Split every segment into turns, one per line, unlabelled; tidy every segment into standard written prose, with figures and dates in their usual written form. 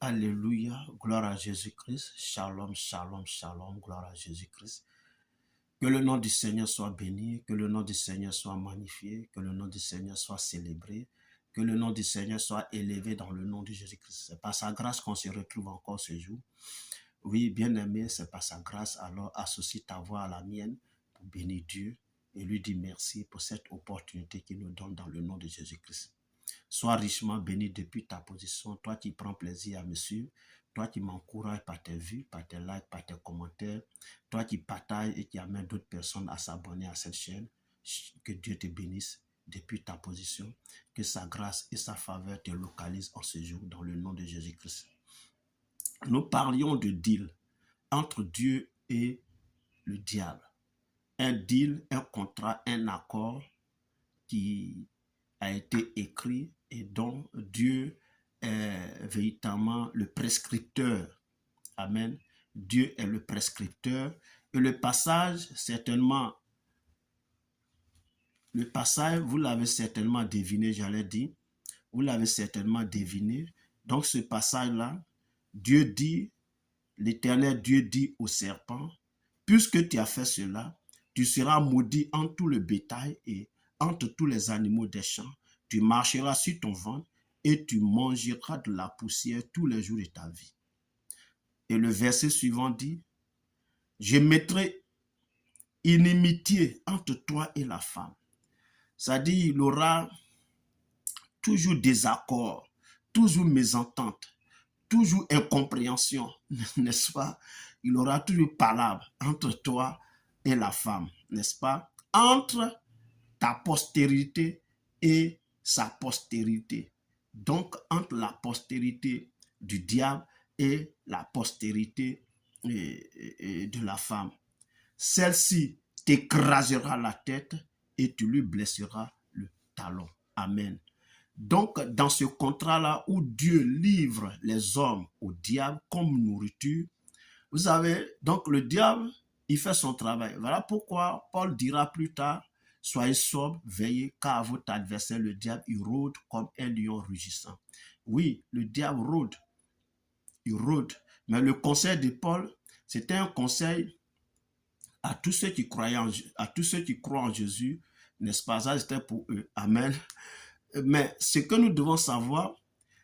Alléluia, gloire à Jésus-Christ. Shalom, shalom, shalom, gloire à Jésus-Christ. Que le nom du Seigneur soit béni, que le nom du Seigneur soit magnifié, que le nom du Seigneur soit célébré, que le nom du Seigneur soit élevé dans le nom de Jésus-Christ. C'est par sa grâce qu'on se retrouve encore ce jour. Oui, bien-aimé, c'est par sa grâce, alors associe ta voix à la mienne pour bénir Dieu et lui dire merci pour cette opportunité qu'il nous donne dans le nom de Jésus-Christ. Sois richement béni depuis ta position, toi qui prends plaisir à me suivre, toi qui m'encourages par tes vues, par tes likes, par tes commentaires, toi qui partages et qui amènes d'autres personnes à s'abonner à cette chaîne. Que Dieu te bénisse depuis ta position, que sa grâce et sa faveur te localisent en ce jour dans le nom de Jésus-Christ. Nous parlions de deal entre Dieu et le diable. Un deal, un contrat, un accord qui a été écrit et dont Dieu est véritablement le prescripteur. Amen. Dieu est le prescripteur. Et le passage, vous l'avez certainement deviné, j'allais dire. Vous l'avez certainement deviné. Donc ce passage-là, Dieu dit, l'Éternel Dieu dit au serpent, puisque tu as fait cela, tu seras maudit entre tout le bétail et entre tous les animaux des champs. Tu marcheras sur ton ventre et tu mangeras de la poussière tous les jours de ta vie. Et le verset suivant dit, je mettrai inimitié entre toi et la femme. C'est-à-dire, il aura toujours désaccord, toujours mésentente, toujours incompréhension, n'est-ce pas? Il aura toujours palabre entre toi et la femme, n'est-ce pas? Entre ta postérité et sa postérité. Donc, entre la postérité du diable et la postérité de la femme. Celle-ci t'écrasera la tête et tu lui blesseras le talon. Amen. Donc, dans ce contrat-là où Dieu livre les hommes au diable comme nourriture, vous savez, donc le diable, il fait son travail. Voilà pourquoi Paul dira plus tard, soyez sobres, veillez, car votre adversaire, le diable, il rôde comme un lion rugissant. Oui, le diable rôde, il rôde. Mais le conseil de Paul, c'était un conseil à tous ceux qui croient en Jésus, n'est-ce pas? Ça, c'était pour eux. Amen. Mais ce que nous devons savoir,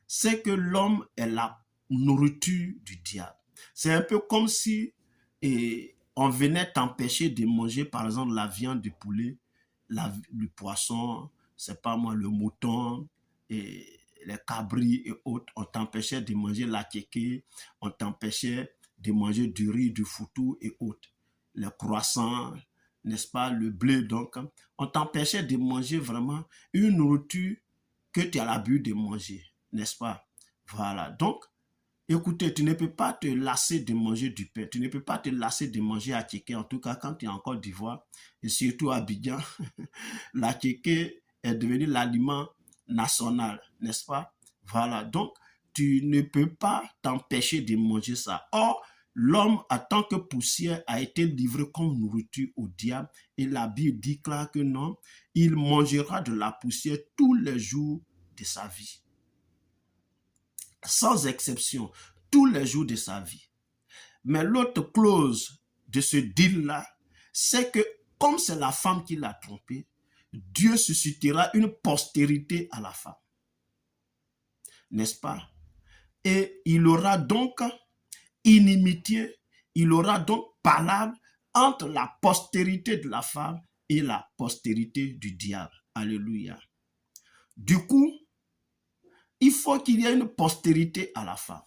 c'est que l'homme est la nourriture du diable. C'est un peu comme si on venait t'empêcher de manger, par exemple, la viande de poulet, le poisson, c'est pas moi, le mouton, et les cabris et autres. On t'empêchait de manger la kéké, on t'empêchait de manger du riz, du foutou et autres. Les croissants, n'est-ce pas, le blé, donc, on t'empêchait de manger vraiment une nourriture que tu as l'habitude de manger, n'est-ce pas? Voilà, donc, écoutez, tu ne peux pas te lasser de manger du pain, tu ne peux pas te lasser de manger à Tchéké, en tout cas quand tu es en Côte d'Ivoire, et surtout à Abidjan, la Tchéké est devenue l'aliment national, n'est-ce pas? Voilà, donc, tu ne peux pas t'empêcher de manger ça. Or, l'homme, en tant que poussière, a été livré comme nourriture au diable. Et la Bible dit clair que non, il mangera de la poussière tous les jours de sa vie. Sans exception, tous les jours de sa vie. Mais l'autre clause de ce deal-là, c'est que comme c'est la femme qui l'a trompé, Dieu suscitera une postérité à la femme. N'est-ce pas? Et il aura donc inimitié, il aura donc palabre entre la postérité de la femme et la postérité du diable. Alléluia. Du coup, il faut qu'il y ait une postérité à la femme.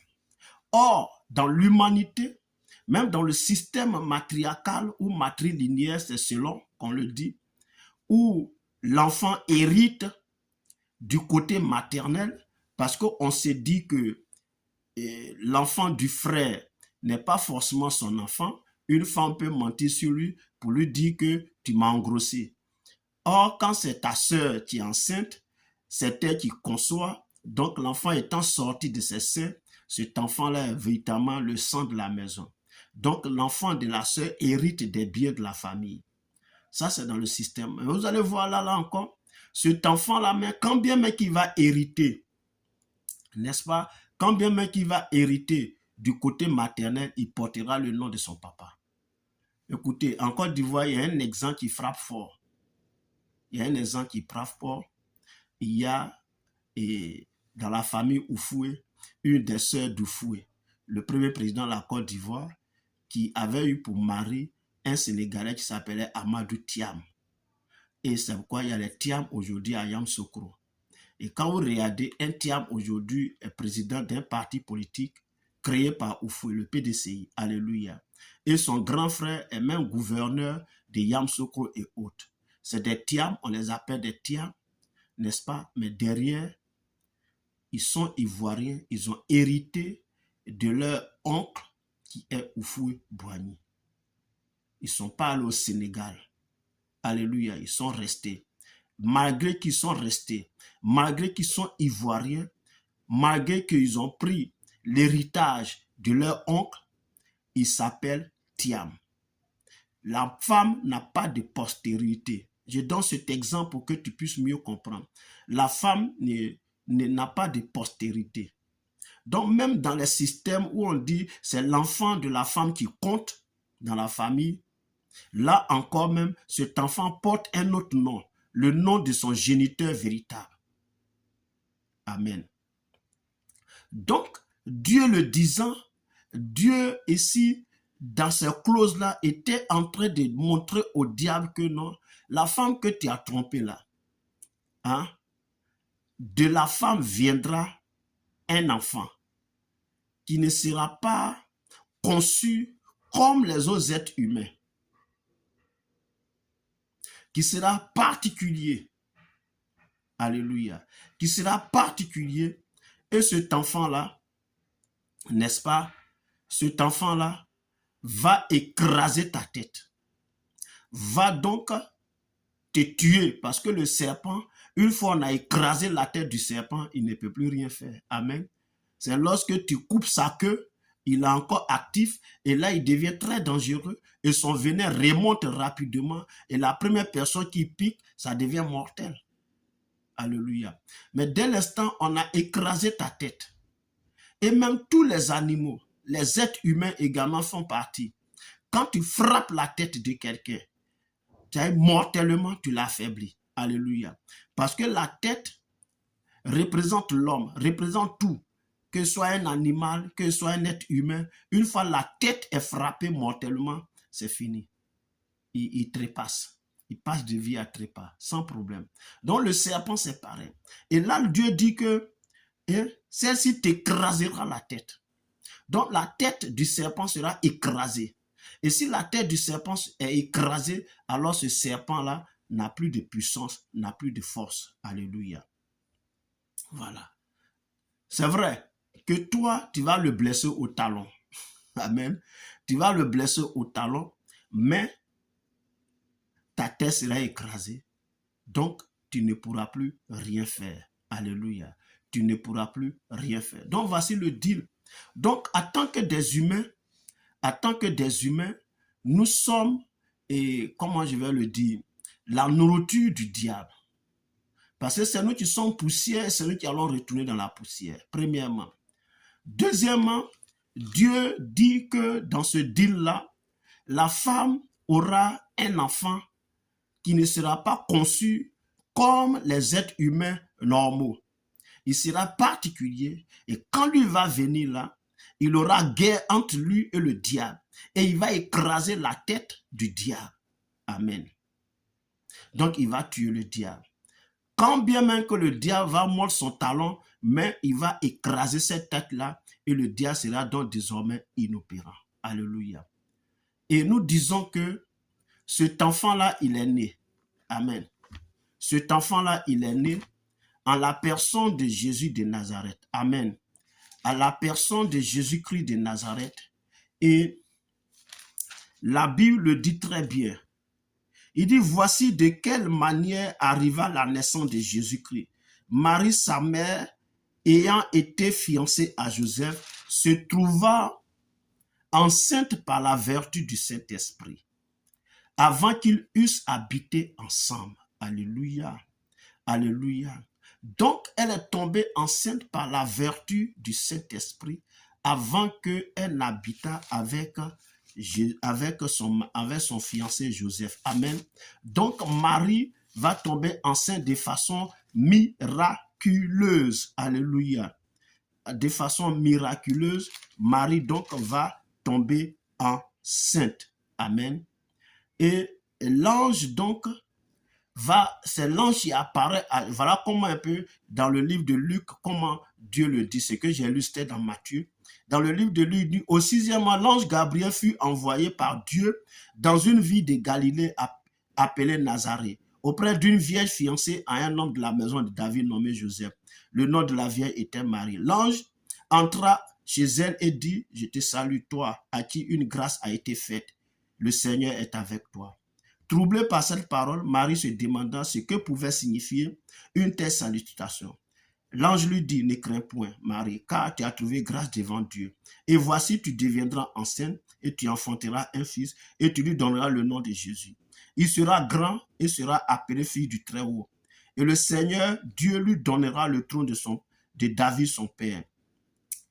Or, dans l'humanité, même dans le système matriarcal ou matrilinéaire, c'est selon qu'on le dit, où l'enfant hérite du côté maternel, parce qu'on s'est dit que l'enfant du frère n'est pas forcément son enfant. Une femme peut mentir sur lui pour lui dire que tu m'as engrossé. Or, quand c'est ta sœur qui est enceinte, c'est elle qui conçoit. Donc, l'enfant étant sorti de ses seins, cet enfant-là est véritablement le sang de la maison. Donc, l'enfant de la sœur hérite des biens de la famille. Ça, c'est dans le système. Mais vous allez voir là encore, cet enfant-là, quand bien même qu'il va hériter, n'est-ce pas? quand bien même qu'il va hériter du côté maternel, il portera le nom de son papa. Écoutez, en Côte d'Ivoire, il y a un exemple qui frappe fort. Il y a un exemple qui frappe fort. Il y a, dans la famille Oufoué, une des sœurs d'Oufoué, le premier président de la Côte d'Ivoire, qui avait eu pour mari un Sénégalais qui s'appelait Amadou Thiam. Et c'est pourquoi il y a les Thiam aujourd'hui à Yamoussoukro. Et quand vous regardez, un Thiam aujourd'hui est président d'un parti politique créé par Oufoué, le PDCI. Alléluia. Et son grand frère est même gouverneur de Yamoussoukro et autres. C'est des Thiam, on les appelle des Thiam, n'est-ce pas? Mais derrière, ils sont ivoiriens, ils ont hérité de leur oncle qui est Oufoué Boigny. Ils ne sont pas allés au Sénégal. Alléluia, ils sont restés. Malgré qu'ils sont restés, malgré qu'ils sont ivoiriens, malgré qu'ils ont pris l'héritage de leur oncle, ils s'appellent Thiam. La femme n'a pas de postérité. Je donne cet exemple pour que tu puisses mieux comprendre. La femme n'a pas de postérité. Donc même dans les systèmes où on dit c'est l'enfant de la femme qui compte dans la famille, là encore même, cet enfant porte un autre nom, le nom de son géniteur véritable. Amen. Donc, Dieu le disant, Dieu ici, dans ces clauses-là, était en train de montrer au diable que non, la femme que tu as trompée là, hein, de la femme viendra un enfant qui ne sera pas conçu comme les autres êtres humains, qui sera particulier. Alléluia. Qui sera particulier. Et cet enfant-là, n'est-ce pas, cet enfant-là va écraser ta tête. Va donc te tuer parce que le serpent, une fois on a écrasé la tête du serpent, il ne peut plus rien faire. Amen. C'est lorsque tu coupes sa queue, il est encore actif et là il devient très dangereux et son venin remonte rapidement et la première personne qui pique, ça devient mortel. Alléluia. Mais dès l'instant, on a écrasé ta tête. Et même tous les animaux, les êtres humains également font partie. Quand tu frappes la tête de quelqu'un, mortellement, tu l'affaiblis. Alléluia. Parce que la tête représente l'homme, représente tout. Que ce soit un animal, que ce soit un être humain, une fois la tête est frappée mortellement, c'est fini. Il trépasse. Il passe de vie à trépas, sans problème. Donc le serpent, c'est pareil. Et là, Dieu dit que celle-ci t'écrasera la tête. Donc la tête du serpent sera écrasée. Et si la tête du serpent est écrasée, alors ce serpent-là n'a plus de puissance, n'a plus de force. Alléluia. Voilà. C'est vrai que toi, tu vas le blesser au talon. Amen. Tu vas le blesser au talon, mais ta tête sera écrasée. Donc, tu ne pourras plus rien faire. Alléluia. Tu ne pourras plus rien faire. Donc, voici le deal. Donc, en tant que des humains, nous sommes, et comment je vais le dire, la nourriture du diable. Parce que c'est nous qui sommes poussière et c'est nous qui allons retourner dans la poussière, premièrement. Deuxièmement, Dieu dit que dans ce deal-là, la femme aura un enfant qui ne sera pas conçu comme les êtres humains normaux. Il sera particulier et quand lui va venir là, il aura guerre entre lui et le diable et il va écraser la tête du diable. Amen. Donc il va tuer le diable. Quand bien même que le diable va mordre son talon, mais il va écraser cette tête-là et le diable sera donc désormais inopérant. Alléluia. Et nous disons que cet enfant-là, il est né. Amen. Cet enfant-là, il est né en la personne de Jésus de Nazareth. Amen. À la personne de Jésus-Christ de Nazareth. Et la Bible le dit très bien. Il dit, voici de quelle manière arriva la naissance de Jésus-Christ. Marie, sa mère, ayant été fiancée à Joseph, se trouva enceinte par la vertu du Saint-Esprit, avant qu'ils eussent habité ensemble. Alléluia. Alléluia. Donc, elle est tombée enceinte par la vertu du Saint-Esprit avant qu'elle n'habitât avec son fiancé Joseph. Amen. Donc, Marie va tomber enceinte de façon miraculeuse. Alléluia. De façon miraculeuse, Marie donc va tomber enceinte. Amen. Et l'ange donc c'est l'ange qui apparaît, voilà comment un peu dans le livre de Luc, comment Dieu le dit, ce que j'ai lu c'était dans Matthieu. Dans le livre de Luc, au 6e mois, l'ange Gabriel fut envoyé par Dieu dans une ville de Galilée appelée Nazareth, auprès d'une vierge fiancée à un homme de la maison de David nommé Joseph. Le nom de la vierge était Marie. L'ange entra chez elle et dit, je te salue toi, à qui une grâce a été faite. Le Seigneur est avec toi. Troublée par cette parole, Marie se demanda ce que pouvait signifier une telle salutation. L'ange lui dit, ne crains point, Marie, car tu as trouvé grâce devant Dieu. Et voici, tu deviendras enceinte et tu enfanteras un fils et tu lui donneras le nom de Jésus. Il sera grand et sera appelé fils du Très-Haut. Et le Seigneur, Dieu lui donnera le trône de David, son père.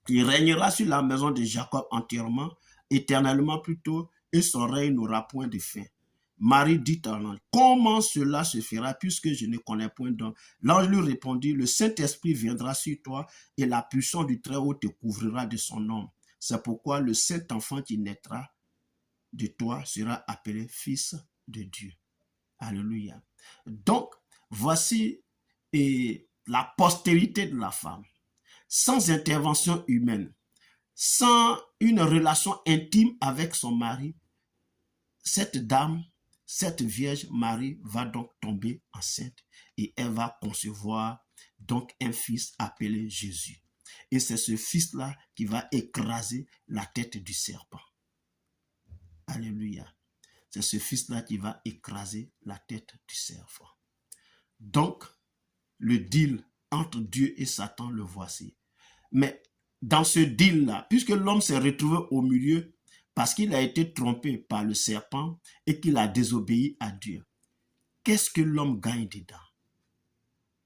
Il régnera sur la maison de Jacob entièrement, éternellement plutôt, et son règne n'aura point de fin. Marie dit à l'ange, comment cela se fera puisque je ne connais point d'homme? L'ange lui répondit, le Saint-Esprit viendra sur toi et la puissance du Très-Haut te couvrira de son nom. C'est pourquoi le Saint-Enfant qui naîtra de toi sera appelé Fils de Dieu. Alléluia. Donc, voici la postérité de la femme. Sans intervention humaine, sans une relation intime avec son mari, cette dame, cette Vierge Marie va donc tomber enceinte et elle va concevoir donc un fils appelé Jésus. Et c'est ce fils-là qui va écraser la tête du serpent. Alléluia. C'est ce fils-là qui va écraser la tête du serpent. Donc, le deal entre Dieu et Satan, le voici. Mais dans ce deal-là, puisque l'homme s'est retrouvé au milieu parce qu'il a été trompé par le serpent et qu'il a désobéi à Dieu, qu'est-ce que l'homme gagne dedans?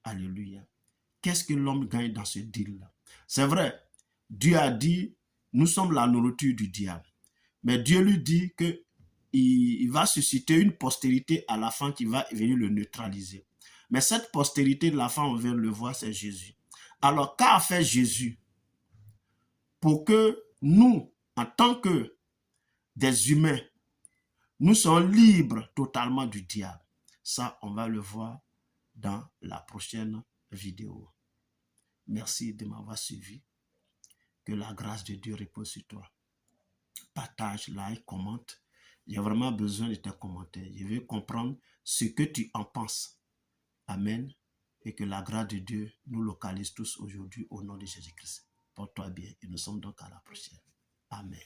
Alléluia. Qu'est-ce que l'homme gagne dans ce deal-là? C'est vrai, Dieu a dit, nous sommes la nourriture du diable. Mais Dieu lui dit qu'il va susciter une postérité à la fin qui va venir le neutraliser. Mais cette postérité de la fin, on vient de le voir, c'est Jésus. Alors, qu'a fait Jésus pour que nous, en tant que des humains, nous sommes libres totalement du diable? Ça, on va le voir dans la prochaine vidéo. Merci de m'avoir suivi. Que la grâce de Dieu repose sur toi. Partage, like, commente. J'ai vraiment besoin de tes commentaires. Je veux comprendre ce que tu en penses. Amen. Et que la grâce de Dieu nous localise tous aujourd'hui au nom de Jésus-Christ. Porte-toi bien et nous sommes donc à la prochaine. Amen.